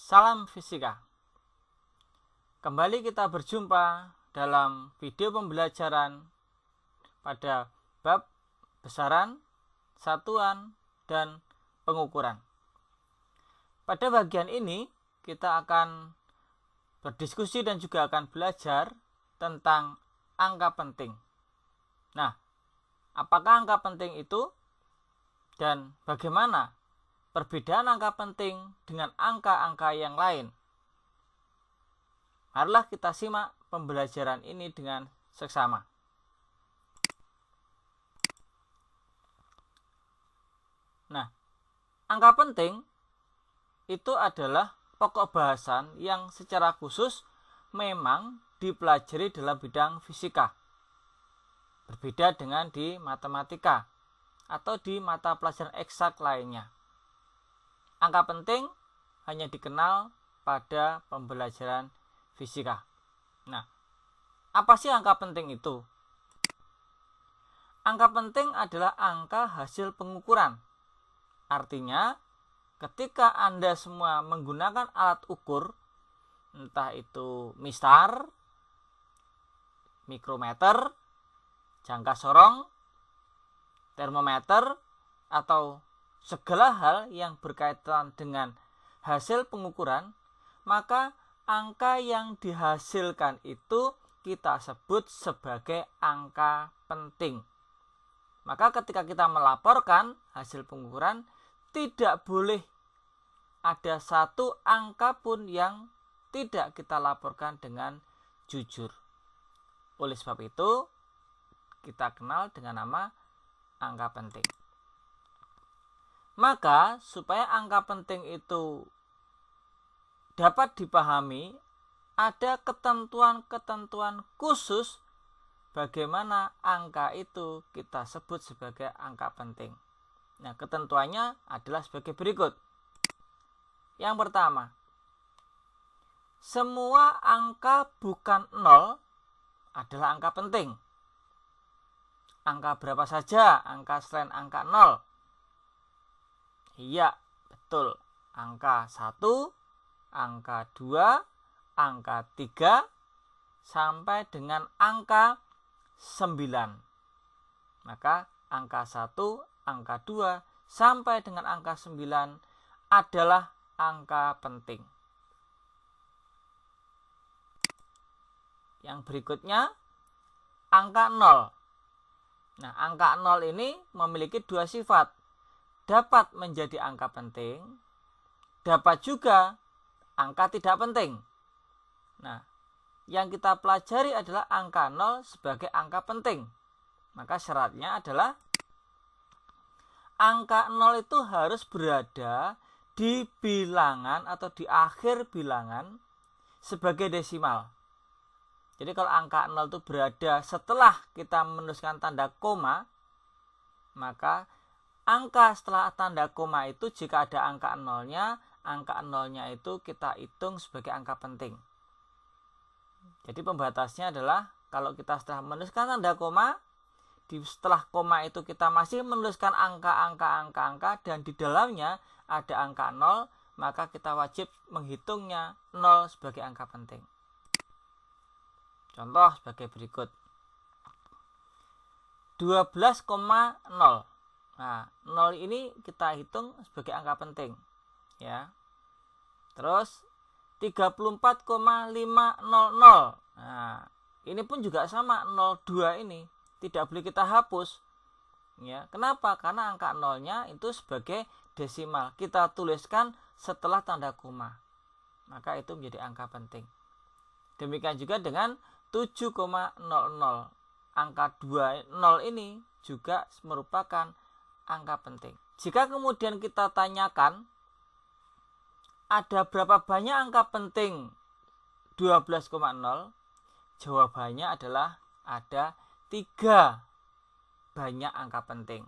Salam fisika. Kembali kita berjumpa dalam video pembelajaran pada bab besaran, satuan, dan pengukuran. Pada bagian ini kita akan berdiskusi dan juga akan belajar tentang angka penting. Nah, apakah angka penting itu dan bagaimana perbedaan angka penting dengan angka-angka yang lain? Marilah kita simak pembelajaran ini dengan seksama. Nah, angka penting itu adalah pokok bahasan yang secara khusus memang dipelajari dalam bidang fisika. Berbeda dengan di matematika atau di mata pelajaran eksak lainnya. Angka penting hanya dikenal pada pembelajaran fisika. Nah, apa sih angka penting itu? Angka penting adalah angka hasil pengukuran. Artinya, ketika Anda semua menggunakan alat ukur, entah itu mistar, mikrometer, jangka sorong, termometer, atau segala hal yang berkaitan dengan hasil pengukuran, maka angka yang dihasilkan itu kita sebut sebagai angka penting. Maka ketika kita melaporkan hasil pengukuran, tidak boleh ada satu angka pun yang tidak kita laporkan dengan jujur. Oleh sebab itu, kita kenal dengan nama angka penting. Maka supaya angka penting itu dapat dipahami, ada ketentuan-ketentuan khusus bagaimana angka itu kita sebut sebagai angka penting. Nah, ketentuannya adalah sebagai berikut. Yang pertama, semua angka bukan 0 adalah angka penting. Angka berapa saja angka selain angka 0? Iya, betul. Angka 1, angka 2, angka 3, sampai dengan angka 9. Maka angka 1, angka 2, sampai dengan angka 9 adalah angka penting. Yang berikutnya, angka 0. Nah, angka 0 ini memiliki dua sifat. Dapat menjadi angka penting, dapat juga angka tidak penting. Nah, yang kita pelajari adalah angka 0 sebagai angka penting. Maka syaratnya adalah angka 0 itu harus berada di bilangan atau di akhir bilangan sebagai desimal. Jadi kalau angka 0 itu berada setelah kita menuliskan tanda koma, maka angka setelah tanda koma itu jika ada angka 0-nya, angka 0-nya itu kita hitung sebagai angka penting. Jadi pembatasnya adalah kalau kita setelah menuliskan tanda koma, setelah koma itu kita masih menuliskan angka dan di dalamnya ada angka 0, maka kita wajib menghitungnya 0 sebagai angka penting. Contoh sebagai berikut. 12,0. Nah, 0 ini kita hitung sebagai angka penting, ya. Terus 34,500. Nah, ini pun juga sama, 02 ini tidak boleh kita hapus. Ya, kenapa? Karena angka 0-nya itu sebagai desimal. Kita tuliskan setelah tanda koma. Maka itu menjadi angka penting. Demikian juga dengan 7,00. Angka 20 ini juga merupakan angka penting. Jika kemudian kita tanyakan ada berapa banyak angka penting 12,0, jawabannya adalah ada 3 banyak angka penting,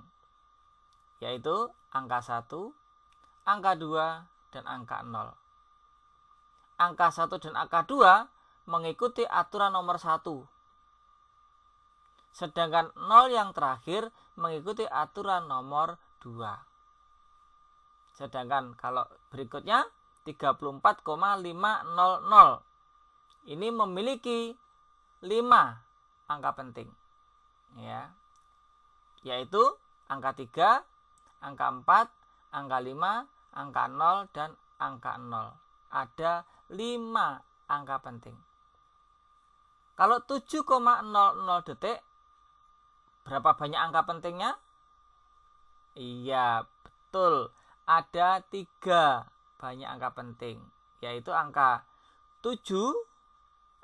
yaitu angka 1, angka 2, dan angka 0. Angka 1 dan angka 2 mengikuti aturan nomor 1. Sedangkan 0 yang terakhir mengikuti aturan nomor 2. Sedangkan kalau berikutnya 34,500. Ini memiliki 5 angka penting, ya, yaitu angka 3, angka 4, angka 5, angka 0, dan angka 0. Ada 5 angka penting. Kalau 7,00 detik, berapa banyak angka pentingnya? Iya, betul. Ada 3 banyak angka penting, yaitu angka 7,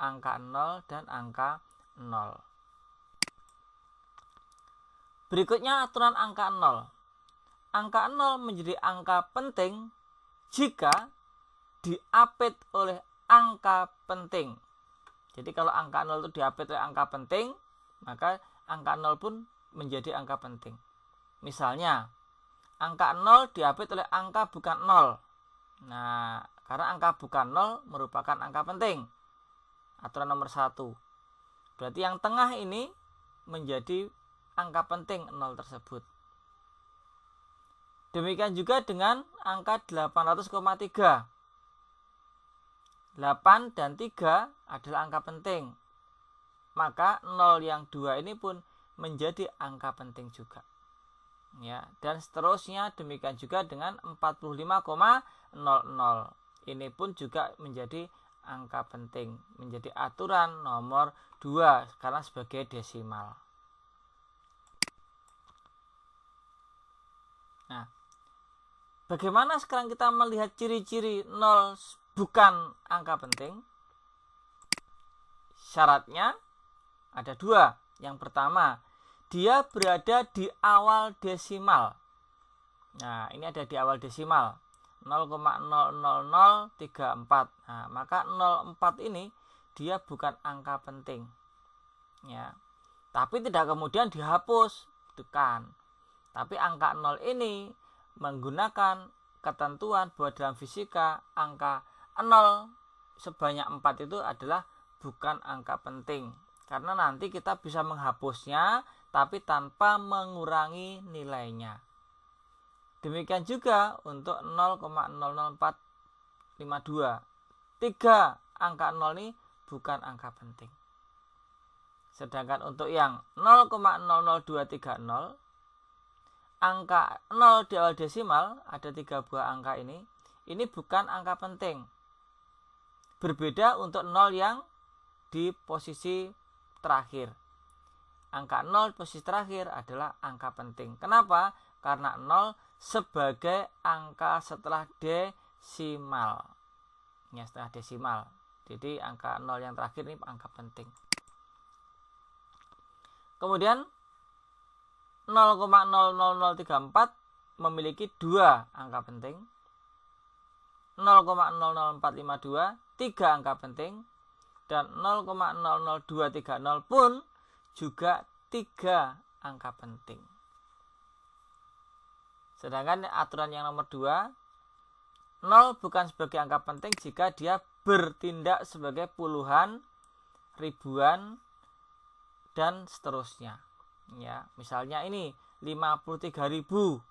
angka 0, dan angka 0. Berikutnya aturan angka 0. Angka 0 menjadi angka penting jika diapit oleh angka penting. Jadi kalau angka 0 itu diapit oleh angka penting, maka angka 0 pun menjadi angka penting. Misalnya, angka 0 diapit oleh angka bukan 0. Nah, karena angka bukan 0 merupakan angka penting. Aturan nomor 1. Berarti yang tengah ini menjadi angka penting 0 tersebut. Demikian juga dengan angka 800,3. 8 dan 3 adalah angka penting. Maka 0 yang 2 ini pun menjadi angka penting juga. Ya, dan seterusnya demikian juga dengan 45,00. Ini pun juga menjadi angka penting, menjadi aturan nomor 2 karena sebagai desimal. Nah, bagaimana sekarang kita melihat ciri-ciri 0 bukan angka penting? Syaratnya ada 2. Yang pertama, dia berada di awal desimal. Nah, ini ada di awal desimal 0,00034. Nah, maka 04 ini dia bukan angka penting. Ya. Tapi tidak kemudian dihapus, bukan. Tapi angka 0 ini menggunakan ketentuan bahwa dalam fisika angka 0 sebanyak 4 itu adalah bukan angka penting. Karena nanti kita bisa menghapusnya tapi tanpa mengurangi nilainya. Demikian juga untuk 0,00452. 3 angka 0 ini bukan angka penting. Sedangkan untuk yang 0,00230, angka 0 di awal desimal, ada 3 buah angka ini bukan angka penting. Berbeda untuk 0 yang di posisi terakhir. Angka 0 posisi terakhir adalah angka penting. Kenapa? Karena 0 sebagai angka setelah desimal. Ya, setelah desimal. Jadi angka 0 yang terakhir ini angka penting. Kemudian 0,00034 memiliki 2 angka penting. 0,00452 3 angka penting. Dan 0,00230 pun juga 3 angka penting. Sedangkan aturan yang nomor 2, 0 bukan sebagai angka penting jika dia bertindak sebagai puluhan, ribuan, dan seterusnya. Ya, misalnya ini 53.000.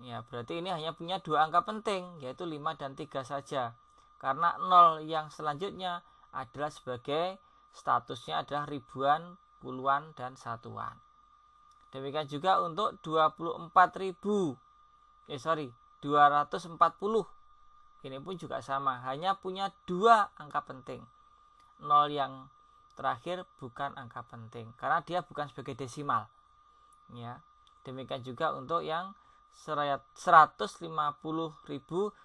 Ya, berarti ini hanya punya 2 angka penting, yaitu 5 dan 3 saja. Karena 0 yang selanjutnya adalah sebagai statusnya adalah ribuan, puluhan, dan satuan. Demikian juga untuk 240. Ini pun juga sama, hanya punya 2 angka penting. 0 yang terakhir bukan angka penting karena dia bukan sebagai desimal. Ya. Demikian juga untuk yang 150.200.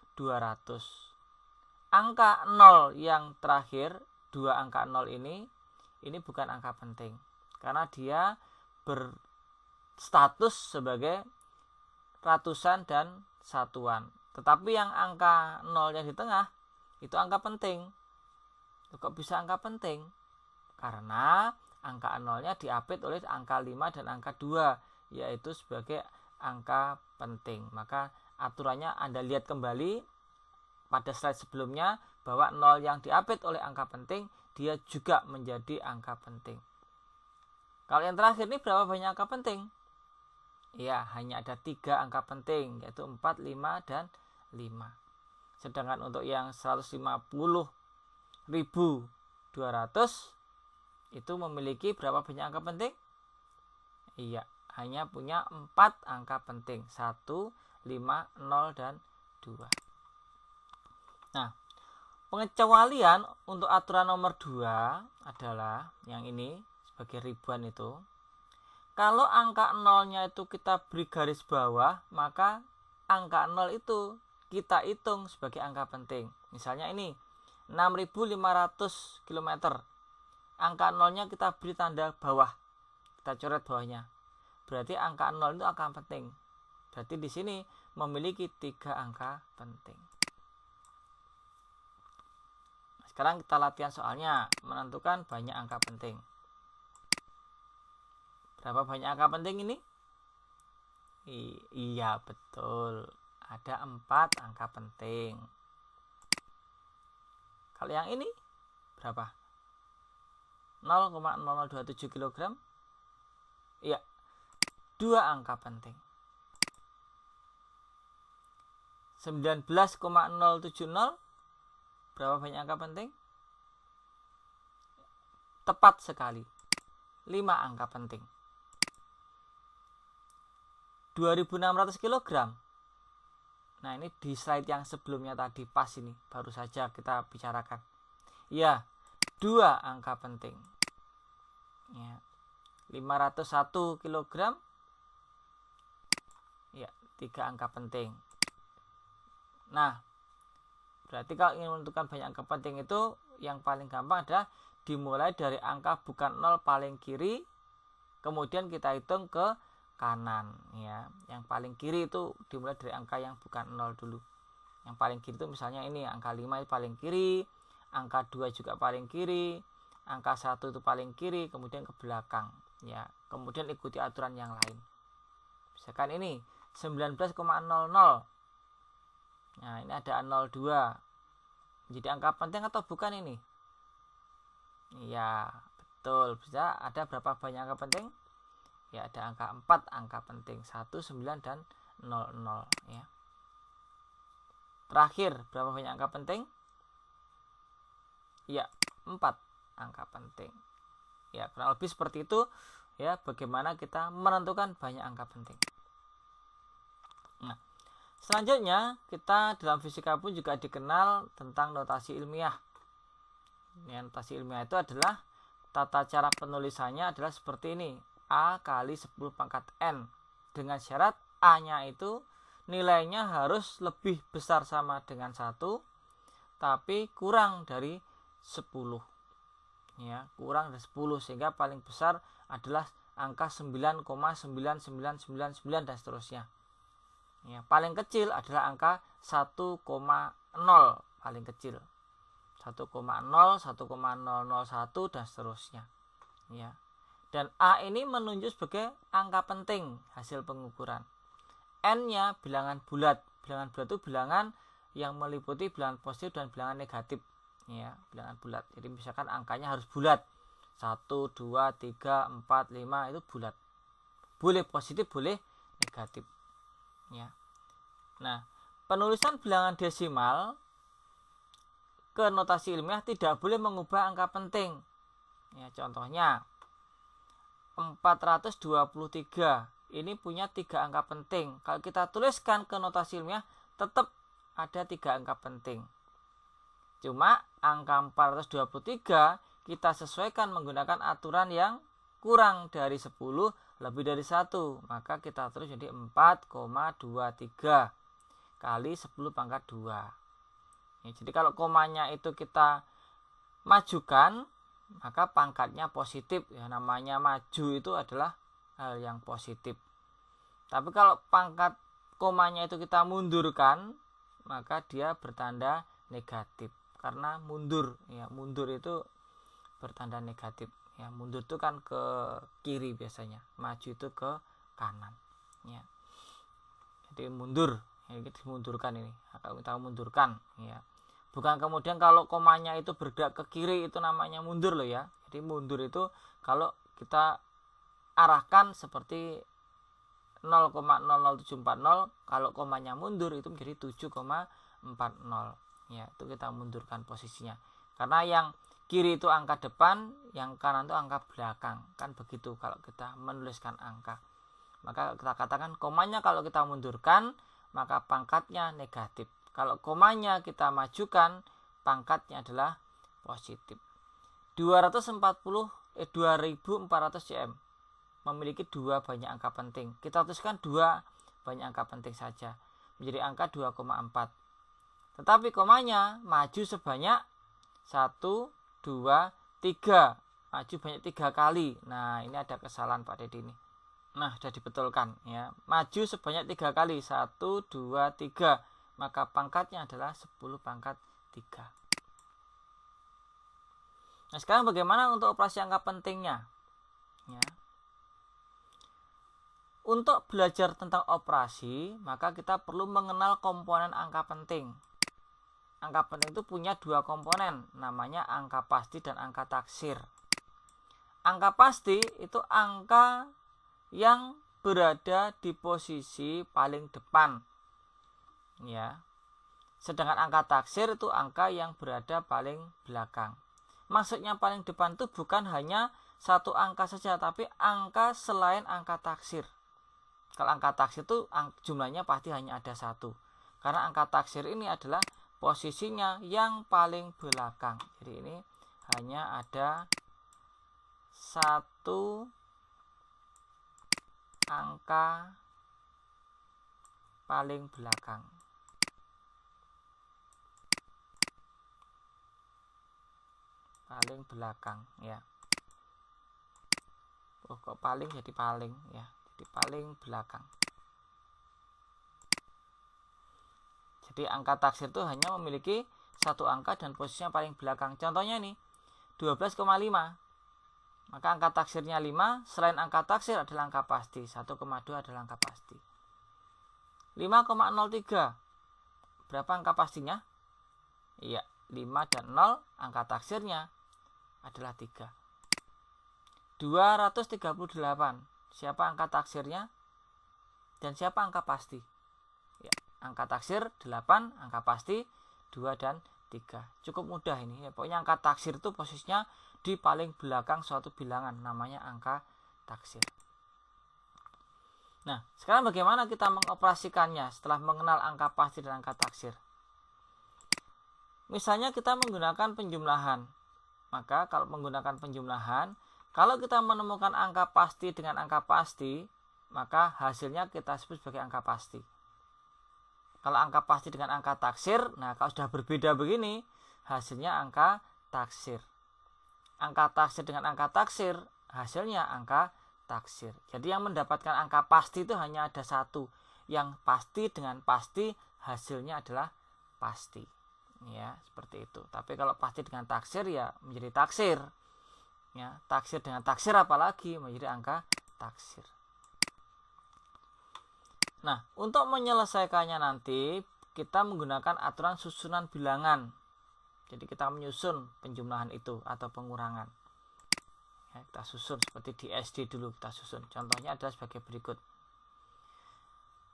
Angka 0 yang terakhir, 2 angka 0 ini bukan angka penting karena dia berstatus sebagai ratusan dan satuan. Tetapi yang angka 0 yang di tengah itu angka penting. Kok bisa angka penting? Karena angka 0-nya diapit oleh angka 5 dan angka 2, yaitu sebagai angka penting. Maka aturannya Anda lihat kembali pada slide sebelumnya bahwa 0 yang diapit oleh angka penting dia juga menjadi angka penting. Kalau yang terakhir ini berapa banyak angka penting? Ya, hanya ada 3 angka penting, yaitu 4, 5, dan 5. Sedangkan untuk yang 150.200 itu memiliki berapa banyak angka penting? Iya, hanya punya 4 angka penting, 1, 5, 0, dan 2. Nah, pengecualian untuk aturan nomor 2 adalah yang ini sebagai ribuan itu. Kalau angka nolnya itu kita beri garis bawah, maka angka 0 itu kita hitung sebagai angka penting. Misalnya ini 6.500 km. Angka nolnya kita beri tanda bawah, kita coret bawahnya. Berarti angka 0 itu angka penting. Berarti di sini memiliki 3 angka penting. Sekarang kita latihan soalnya, menentukan banyak angka penting. Berapa banyak angka penting ini? Iya, betul. Ada 4 angka penting. Kalau yang ini berapa? 0,0027 kg. Iya, 2 angka penting. 19,070. Berapa banyak angka penting? Tepat sekali, 5 angka penting. 2.600 kg. Nah, ini di slide yang sebelumnya tadi pas ini, baru saja kita bicarakan. Ya, 2 angka penting. Ya, 501 kg. Ya, 3 angka penting. Nah, berarti kalau ingin menentukan banyak angka penting itu yang paling gampang adalah dimulai dari angka bukan 0 paling kiri, kemudian kita hitung ke kanan, ya. Yang paling kiri itu dimulai dari angka yang bukan 0 dulu. Yang paling kiri itu misalnya ini angka 5 itu paling kiri, angka 2 juga paling kiri, angka 1 itu paling kiri, kemudian ke belakang, ya. Kemudian ikuti aturan yang lain. Misalkan ini 19,00. Nah, ini ada 02. Jadi angka penting atau bukan ini? Iya, betul. Bisa ada berapa banyak angka penting? Ya, ada angka 4 angka penting, 1, 9, dan 00, ya. Terakhir, berapa banyak angka penting? Ya, 4 angka penting. Ya, kurang lebih seperti itu, ya, bagaimana kita menentukan banyak angka penting. Nah, selanjutnya kita dalam fisika pun juga dikenal tentang notasi ilmiah. Ya, notasi ilmiah itu adalah tata cara penulisannya adalah seperti ini. A kali 10 pangkat N. Dengan syarat A-nya itu nilainya harus lebih besar sama dengan 1, tapi kurang dari 10. Ya, kurang dari 10, sehingga paling besar adalah angka 9,9999 dan seterusnya. Ya, paling kecil adalah angka 1,0, paling kecil. 1,0, 1,001 dan seterusnya. Ya. Dan A ini menunjuk sebagai angka penting hasil pengukuran. N-nya bilangan bulat. Bilangan bulat itu bilangan yang meliputi bilangan positif dan bilangan negatif. Ya, bilangan bulat. Jadi misalkan angkanya harus bulat. 1, 2, 3, 4, 5 itu bulat. Boleh positif, boleh negatif. Ya. Nah, penulisan bilangan desimal ke notasi ilmiah tidak boleh mengubah angka penting. Ya, contohnya 423 ini punya 3 angka penting. Kalau kita tuliskan ke notasi ilmiah tetap ada 3 angka penting. Cuma angka 423 kita sesuaikan menggunakan aturan yang kurang dari 10 lebih dari 1. Maka kita tulis jadi 4,23 kali 10 pangkat 2. Ya, jadi kalau komanya itu kita majukan, maka pangkatnya positif. Ya, namanya maju itu adalah hal yang positif. Tapi kalau pangkat komanya itu kita mundurkan, maka dia bertanda negatif. Karena mundur, ya, mundur itu bertanda negatif. Ya, mundur itu kan ke kiri biasanya, maju itu ke kanan. Ya. Jadi mundur, ya, kita mundurkan ini. Kalau kita mundurkan, ya. Bukan kemudian kalau komanya itu bergerak ke kiri itu namanya mundur loh ya. Jadi mundur itu kalau kita arahkan seperti 0,00740, kalau komanya mundur itu menjadi 7,4 Ya, itu kita mundurkan posisinya. Karena yang kiri itu angka depan, yang kanan itu angka belakang. Kan begitu kalau kita menuliskan angka. Maka kita katakan komanya kalau kita mundurkan, maka pangkatnya negatif. Kalau komanya kita majukan, pangkatnya adalah positif. 2400 cm memiliki dua banyak angka penting. Kita tuliskan dua banyak angka penting saja, menjadi angka 2,4. Tetapi komanya maju sebanyak 1, 2, 3. Maju banyak 3 kali. Nah, ini ada kesalahan Pak Dedi ini. Nah, sudah dibetulkan ya. Maju sebanyak 3 kali. 1, 2, 3. Maka pangkatnya adalah 10 pangkat 3. Nah, sekarang bagaimana untuk operasi angka pentingnya? Ya. Untuk belajar tentang operasi, maka kita perlu mengenal komponen angka penting. Angka penting itu punya dua komponen, namanya angka pasti dan angka taksir. Angka pasti itu angka yang berada di posisi paling depan. Ya. Sedangkan angka taksir itu angka yang berada paling belakang. Maksudnya paling depan itu bukan hanya satu angka saja, tapi angka selain angka taksir. Kalau angka taksir itu jumlahnya pasti hanya ada satu. Karena angka taksir ini adalah posisinya yang paling belakang. Jadi ini hanya ada satu angka paling belakang. Paling belakang ya. Oh, kok paling jadi paling ya. Jadi paling belakang. Jadi angka taksir itu hanya memiliki satu angka dan posisinya paling belakang. Contohnya nih 12,5. Maka angka taksirnya 5, selain angka taksir adalah angka pasti. 1,2 adalah angka pasti. 5,03. Berapa angka pastinya? Iya, 5 dan 0, angka taksirnya adalah 3. 238. Siapa angka taksirnya? Dan siapa angka pasti? Ya, angka taksir 8, angka pasti 2 dan 3. Cukup mudah ini ya. Pokoknya angka taksir itu posisinya di paling belakang suatu bilangan, namanya angka taksir. Nah, sekarang bagaimana kita mengoperasikannya setelah mengenal angka pasti dan angka taksir? Misalnya kita menggunakan penjumlahan. Maka kalau menggunakan penjumlahan, kalau kita menemukan angka pasti dengan angka pasti, maka hasilnya kita sebut sebagai angka pasti. Kalau angka pasti dengan angka taksir, nah kalau sudah berbeda begini, hasilnya angka taksir. Angka taksir dengan angka taksir, hasilnya angka taksir. Jadi yang mendapatkan angka pasti itu hanya ada satu. Yang pasti dengan pasti, hasilnya adalah pasti. Ya, seperti itu. Tapi kalau pasti dengan taksir ya menjadi taksir. Ya, taksir dengan taksir apalagi menjadi angka taksir. Nah, untuk menyelesaikannya nanti kita menggunakan aturan susunan bilangan. Jadi kita menyusun penjumlahan itu atau pengurangan. Ya, kita susun seperti di SD dulu kita susun. Contohnya adalah sebagai berikut.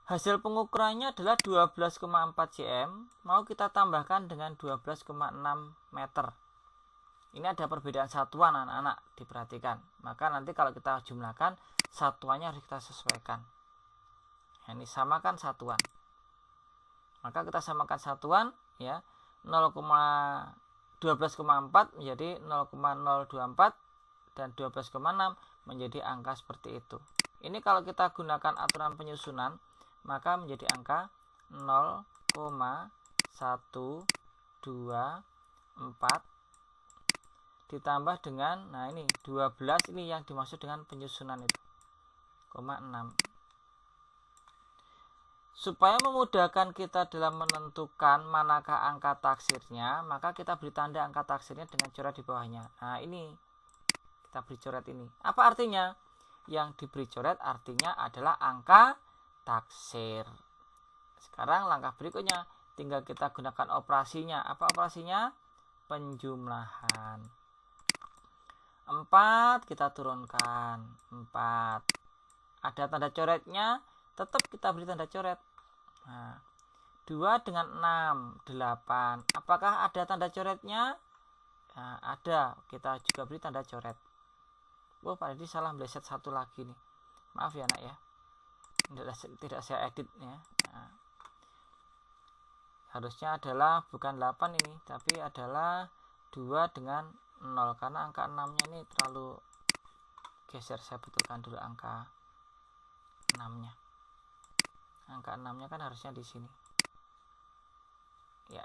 Hasil pengukurannya adalah 12,4 cm. Mau kita tambahkan dengan 12,6 meter. Ini ada perbedaan satuan anak-anak, diperhatikan. Maka nanti kalau kita jumlahkan, satuannya harus kita sesuaikan. Ini samakan satuan. Maka kita samakan satuan ya. 12,4 menjadi 0,024 dan 12,6 menjadi angka seperti itu. Ini kalau kita gunakan aturan penyusunan, maka menjadi angka 0,124 ditambah dengan, nah ini 12, ini yang dimaksud dengan penyusunan itu, 0,6. Supaya memudahkan kita dalam menentukan manakah angka taksirnya, maka kita beri tanda angka taksirnya dengan coret di bawahnya. Nah ini kita beri coret ini. Apa artinya? Yang diberi coret artinya adalah angka taksir. Sekarang langkah berikutnya tinggal kita gunakan operasinya. Apa operasinya? Penjumlahan. 4 kita turunkan 4. Ada tanda coretnya, tetap kita beri tanda coret. Nah, 2 dengan 6, 8. Apakah ada tanda coretnya? Nah, ada. Kita juga beri tanda coret. Oh, Pak Dedi salah meleset satu lagi nih. Maaf ya nak ya. Tidak saya edit ya. Nah, harusnya adalah bukan 8 ini, tapi adalah 2 dengan 0. Karena angka 6-nya ini terlalu geser. Saya betulkan dulu angka 6-nya. Angka 6-nya kan harusnya di sini. Ya.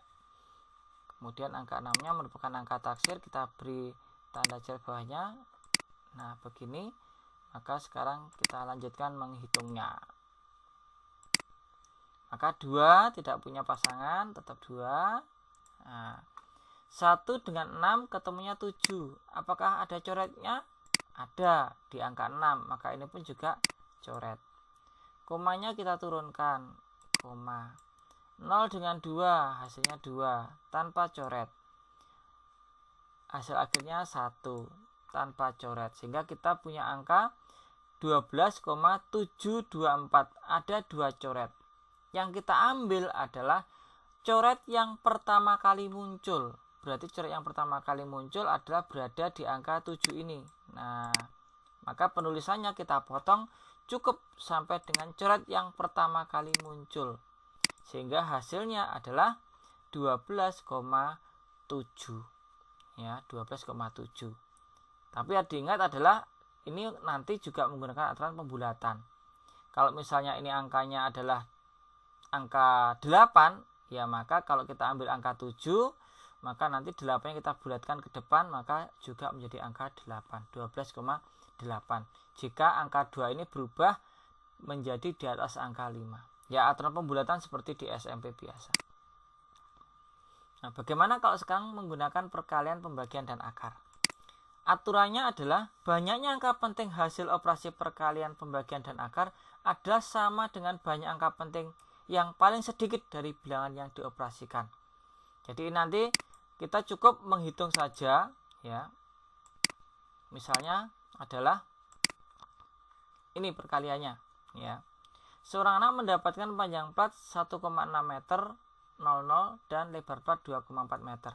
Kemudian angka 6-nya merupakan angka taksir, kita beri tanda coret bawahnya. Nah, begini. Maka sekarang kita lanjutkan menghitungnya. Maka 2 tidak punya pasangan, tetap 2. Nah, 1 dengan 6 ketemunya 7. Apakah ada coretnya? Ada di angka 6, maka ini pun juga coret. Komanya kita turunkan, koma. 0 dengan 2, hasilnya 2, tanpa coret. Hasil akhirnya 1, tanpa coret. Sehingga kita punya angka 12,724. Ada 2 coret. Yang kita ambil adalah coret yang pertama kali muncul. Berarti coret yang pertama kali muncul adalah berada di angka 7 ini. Nah, maka penulisannya kita potong cukup sampai dengan coret yang pertama kali muncul. Sehingga hasilnya adalah 12,7. Ya, 12,7. Tapi yang diingat adalah ini nanti juga menggunakan aturan pembulatan. Kalau misalnya ini angkanya adalah angka 8, ya maka kalau kita ambil angka 7, maka nanti 8 yang kita bulatkan ke depan, maka juga menjadi angka 8, 12,8. Jika angka 2 ini berubah menjadi di atas angka 5. Ya, aturan pembulatan seperti di SMP biasa. Nah, bagaimana kalau sekarang menggunakan perkalian, pembagian, dan akar? Aturannya adalah banyaknya angka penting hasil operasi perkalian, pembagian, dan akar adalah sama dengan banyak angka penting yang paling sedikit dari bilangan yang dioperasikan. Jadi nanti kita cukup menghitung saja ya. Misalnya adalah ini perkaliannya ya. Seorang anak mendapatkan panjang plat 1,6 meter 00 dan lebar plat 2,4 meter.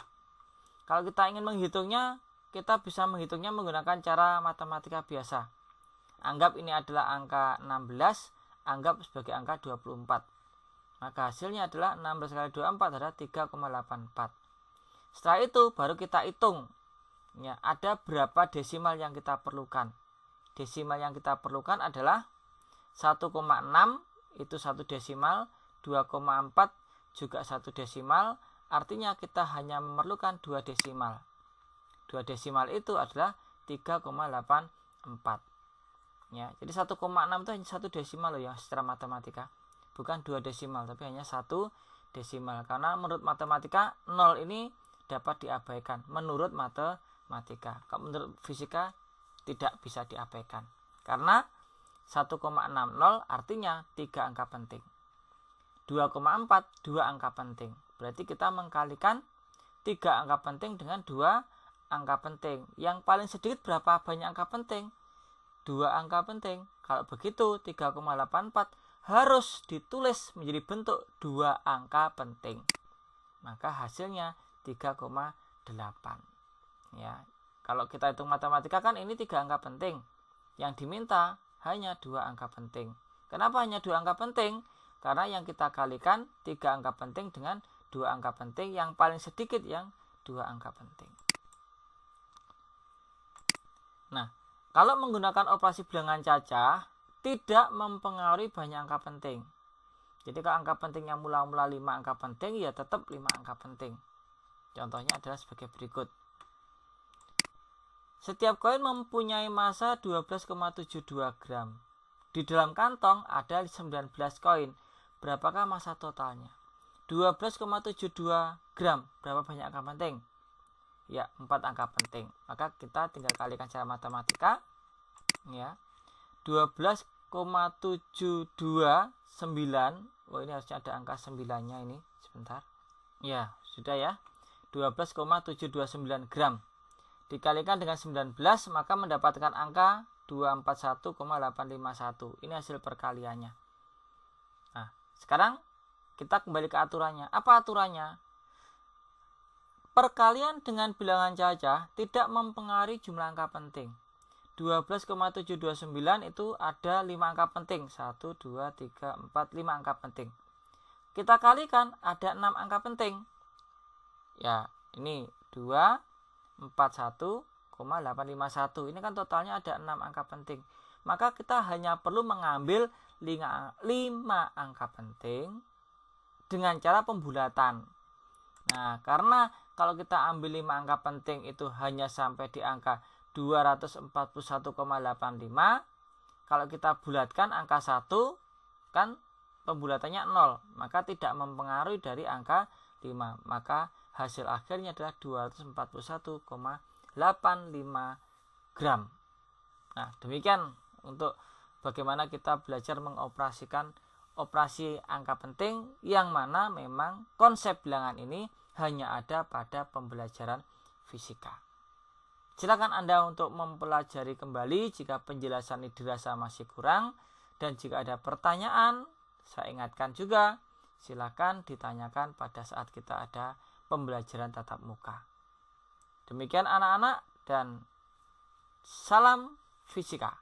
Kalau kita ingin menghitungnya, kita bisa menghitungnya menggunakan cara matematika biasa. Anggap ini adalah angka 16, anggap sebagai angka 24. Maka hasilnya adalah 16 kali 24 adalah 3,84. Setelah itu baru kita hitung ya, ada berapa desimal yang kita perlukan. Desimal yang kita perlukan adalah 1,6 itu 1 desimal, 2,4 juga 1 desimal, artinya kita hanya memerlukan 2 desimal. 2 desimal itu adalah 3,84. Ya, jadi 1,6 itu hanya 1 desimal loh ya secara matematika. Bukan 2 desimal, tapi hanya 1 desimal. Karena menurut matematika 0 ini dapat diabaikan. Menurut matematika. Kalau menurut fisika tidak bisa diabaikan. Karena 1,60 artinya 3 angka penting. 2,4 2 angka penting. Berarti kita mengkalikan 3 angka penting dengan 2 angka penting. Yang paling sedikit berapa banyak angka penting? 2 angka penting. Kalau begitu 3,84 harus ditulis menjadi bentuk 2 angka penting. Maka hasilnya 3,8. Ya. Kalau kita hitung matematika kan ini 3 angka penting. Yang diminta hanya 2 angka penting. Kenapa hanya 2 angka penting? Karena yang kita kalikan 3 angka penting dengan 2 angka penting, yang paling sedikit yang 2 angka penting. Nah, kalau menggunakan operasi bilangan cacah tidak mempengaruhi banyak angka penting. Jadi kalau angka pentingnya mula-mula 5 angka penting, ya tetap 5 angka penting. Contohnya adalah sebagai berikut. Setiap koin mempunyai massa 12,72 gram. Di dalam kantong ada 19 koin. Berapakah massa totalnya? 12,72 gram. Berapa banyak angka penting? Ya, 4 angka penting. Maka kita tinggal kalikan secara matematika. Ya. 12,729. Oh, ini harusnya ada angka 9-nya ini. Sebentar. Ya, sudah ya. 12,729 gram. Dikalikan dengan 19, maka mendapatkan angka 241,851. Ini hasil perkaliannya. Nah, sekarang kita kembali ke aturannya. Apa aturannya? Perkalian dengan bilangan cacah tidak mempengaruhi jumlah angka penting. 12,729 itu ada 5 angka penting. 1, 2, 3, 4, 5 angka penting. Kita kalikan ada 6 angka penting. Ya, ini 2, 41,851. Ini kan totalnya ada 6 angka penting. Maka kita hanya perlu mengambil 5 angka penting dengan cara pembulatan. Nah, karena kalau kita ambil 5 angka penting itu hanya sampai di angka 241,85. Kalau kita bulatkan angka 1 kan pembulatannya 0, maka tidak mempengaruhi dari angka 5. Maka hasil akhirnya adalah 241,85 gram. Nah, demikian untuk bagaimana kita belajar mengoperasikan operasi angka penting, yang mana memang konsep bilangan ini hanya ada pada pembelajaran fisika. Silakan Anda untuk mempelajari kembali jika penjelasan ini dirasa masih kurang, dan jika ada pertanyaan, saya ingatkan juga, silakan ditanyakan pada saat kita ada pembelajaran tatap muka. Demikian anak-anak, dan salam fisika.